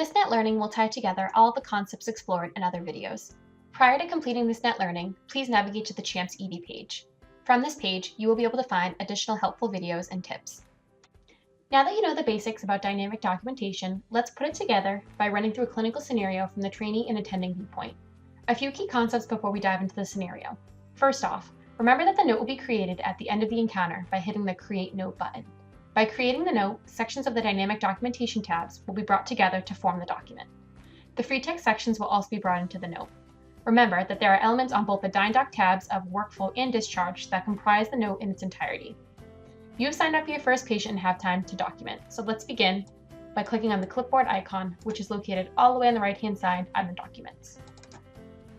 This net learning will tie together all the concepts explored in other videos. Prior to completing this net learning, please navigate to the CHAMPS ED page. From this page, you will be able to find additional helpful videos and tips. Now that you know the basics about dynamic documentation, let's put it together by running through a clinical scenario from the trainee and attending viewpoint. A few key concepts before we dive into the scenario. First off, remember that the note will be created at the end of the encounter by hitting the Create Note button. By creating the note, sections of the dynamic documentation tabs will be brought together to form the document. The free text sections will also be brought into the note. Remember that there are elements on both the DynDoc tabs of Workflow and Discharge that comprise the note in its entirety. You have signed up for your first patient and have time to document, so let's begin by clicking on the clipboard icon, which is located all the way on the right-hand side under Documents.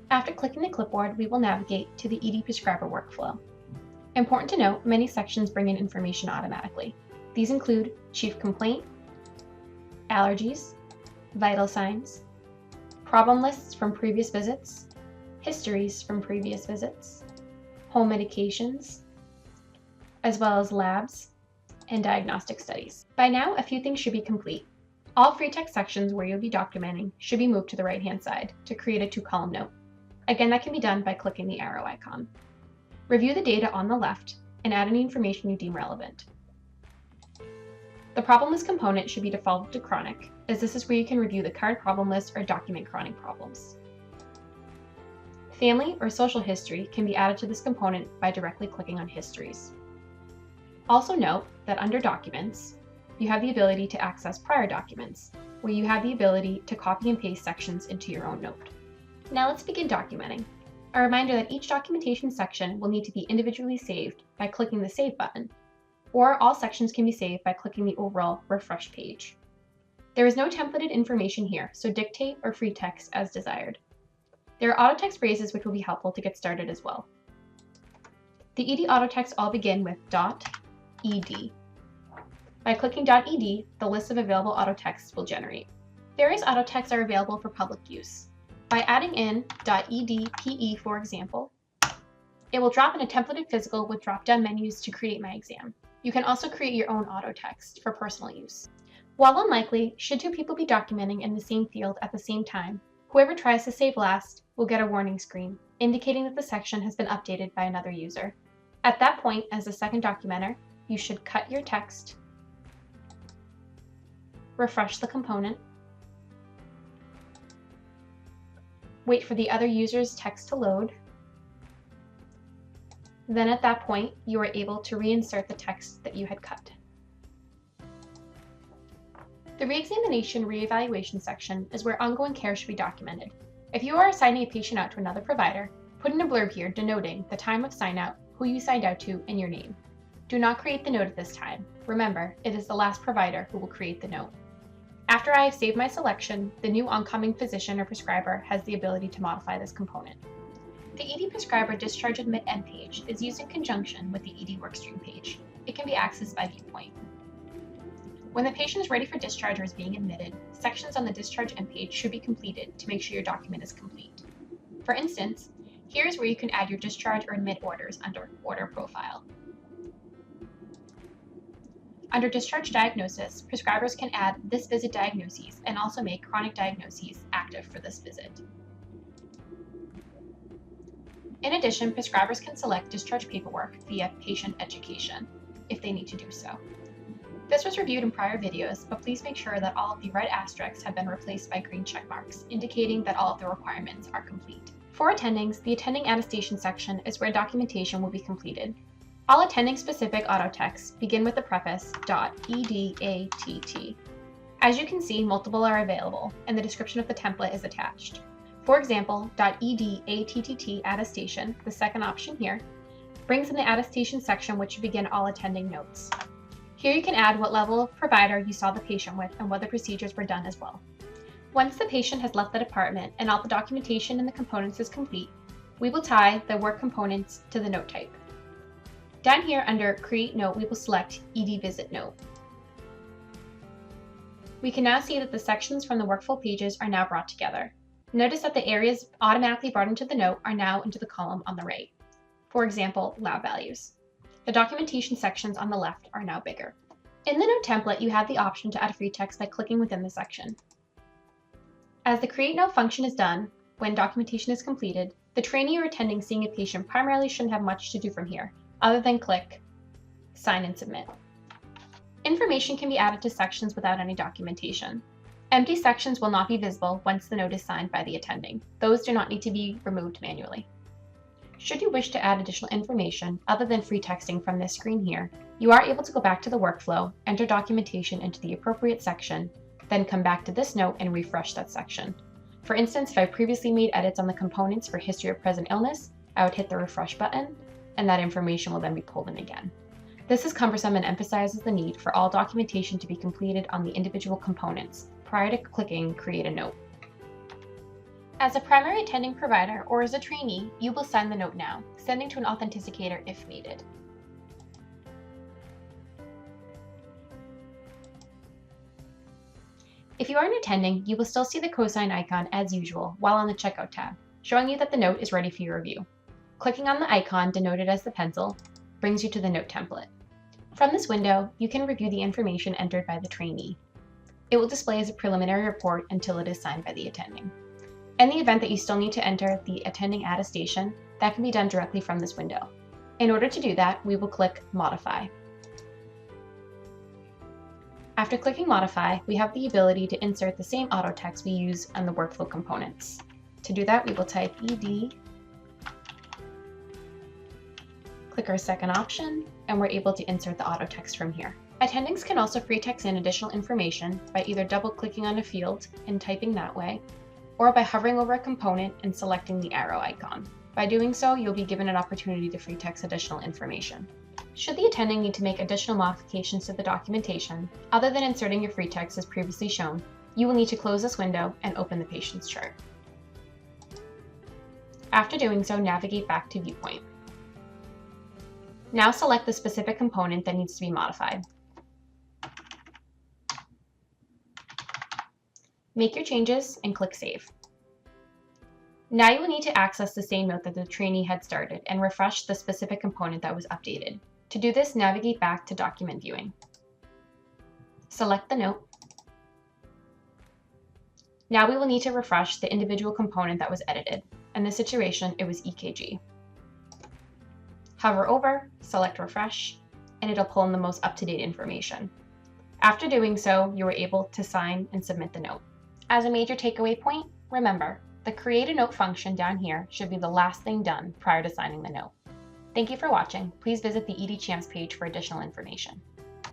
After clicking the clipboard, we will navigate to the ED Prescriber workflow. Important to note, many sections bring in information automatically. These include chief complaint, allergies, vital signs, problem lists from previous visits, histories from previous visits, home medications, as well as labs and diagnostic studies. By now, a few things should be complete. All free text sections where you'll be documenting should be moved to the right-hand side to create a two-column note. Again, that can be done by clicking the arrow icon. Review the data on the left and add any information you deem relevant. The problem list component should be defaulted to chronic, as this is where you can review the current problem list or document chronic problems. Family or social history can be added to this component by directly clicking on Histories. Also note that under Documents, you have the ability to access prior documents, where you have the ability to copy and paste sections into your own note. Now let's begin documenting. A reminder that each documentation section will need to be individually saved by clicking the Save button, or all sections can be saved by clicking the overall Refresh page. There is no templated information here, so dictate or free text as desired. There are auto text phrases which will be helpful to get started as well. The ED auto text all begin with .ed. By clicking .ed, the list of available auto texts will generate. Various auto texts are available for public use. By adding in .edpe, for example, it will drop in a templated physical with drop-down menus to create my exam. You can also create your own auto text for personal use. While unlikely, should two people be documenting in the same field at the same time, whoever tries to save last will get a warning screen, indicating that the section has been updated by another user. At that point, as the second documenter, you should cut your text, refresh the component, wait for the other user's text to load. Then at that point, you are able to reinsert the text that you had cut. The re-examination re-evaluation section is where ongoing care should be documented. If you are assigning a patient out to another provider, put in a blurb here denoting the time of sign out, who you signed out to, and your name. Do not create the note at this time. Remember, it is the last provider who will create the note. After I have saved my selection, the new oncoming physician or prescriber has the ability to modify this component. The ED Prescriber Discharge Admit End page is used in conjunction with the ED Workstream page. It can be accessed by viewpoint. When the patient is ready for discharge or is being admitted, sections on the Discharge End page should be completed to make sure your document is complete. For instance, here is where you can add your discharge or admit orders under Order Profile. Under Discharge Diagnosis, prescribers can add this visit diagnoses and also make chronic diagnoses active for this visit. In addition, prescribers can select discharge paperwork via Patient Education, if they need to do so. This was reviewed in prior videos, but please make sure that all of the red asterisks have been replaced by green check marks, indicating that all of the requirements are complete. For attendings, the attending attestation section is where documentation will be completed. All attending-specific auto texts begin with the preface .edatt. As you can see, multiple are available, and the description of the template is attached. For example, .edatt attestation, the second option here, brings in the attestation section which should begin all attending notes. Here you can add what level of provider you saw the patient with and what the procedures were done as well. Once the patient has left the department and all the documentation and the components is complete, we will tie the work components to the note type. Down here under Create Note, we will select ED Visit Note. We can now see that the sections from the workflow pages are now brought together. Notice that the areas automatically brought into the note are now into the column on the right. For example, lab values. The documentation sections on the left are now bigger. In the note template, you have the option to add free text by clicking within the section. As the Create Note function is done, when documentation is completed, the trainee or attending seeing a patient primarily shouldn't have much to do from here, other than click Sign and Submit. Information can be added to sections without any documentation. Empty sections will not be visible once the note is signed by the attending. Those do not need to be removed manually. Should you wish to add additional information other than free texting from this screen here, you are able to go back to the workflow, enter documentation into the appropriate section, then come back to this note and refresh that section. For instance, if I previously made edits on the components for history of present illness, I would hit the refresh button, and that information will then be pulled in again. This is cumbersome and emphasizes the need for all documentation to be completed on the individual components prior to clicking Create a Note. As a primary attending provider or as a trainee, you will sign the note now, sending to an authenticator if needed. If you are an attending, you will still see the cosign icon as usual while on the Checkout tab, showing you that the note is ready for your review. Clicking on the icon denoted as the pencil brings you to the note template. From this window, you can review the information entered by the trainee. It will display as a preliminary report until it is signed by the attending. In the event that you still need to enter the attending attestation, that can be done directly from this window. In order to do that, we will click Modify. After clicking Modify, we have the ability to insert the same auto text we use on the workflow components. To do that, we will type ED, click our second option, and we're able to insert the auto text from here. Attendings can also free text in additional information by either double-clicking on a field and typing that way, or by hovering over a component and selecting the arrow icon. By doing so, you'll be given an opportunity to free text additional information. Should the attending need to make additional modifications to the documentation, other than inserting your free text as previously shown, you will need to close this window and open the patient's chart. After doing so, navigate back to Viewpoint. Now select the specific component that needs to be modified. Make your changes and click Save. Now you will need to access the same note that the trainee had started and refresh the specific component that was updated. To do this, navigate back to Document Viewing. Select the note. Now we will need to refresh the individual component that was edited. In this situation, it was EKG. Hover over, select Refresh, and it'll pull in the most up-to-date information. After doing so, you are able to sign and submit the note. As a major takeaway point, remember, the Create a Note function down here should be the last thing done prior to signing the note. Thank you for watching. Please visit the ED Champs page for additional information.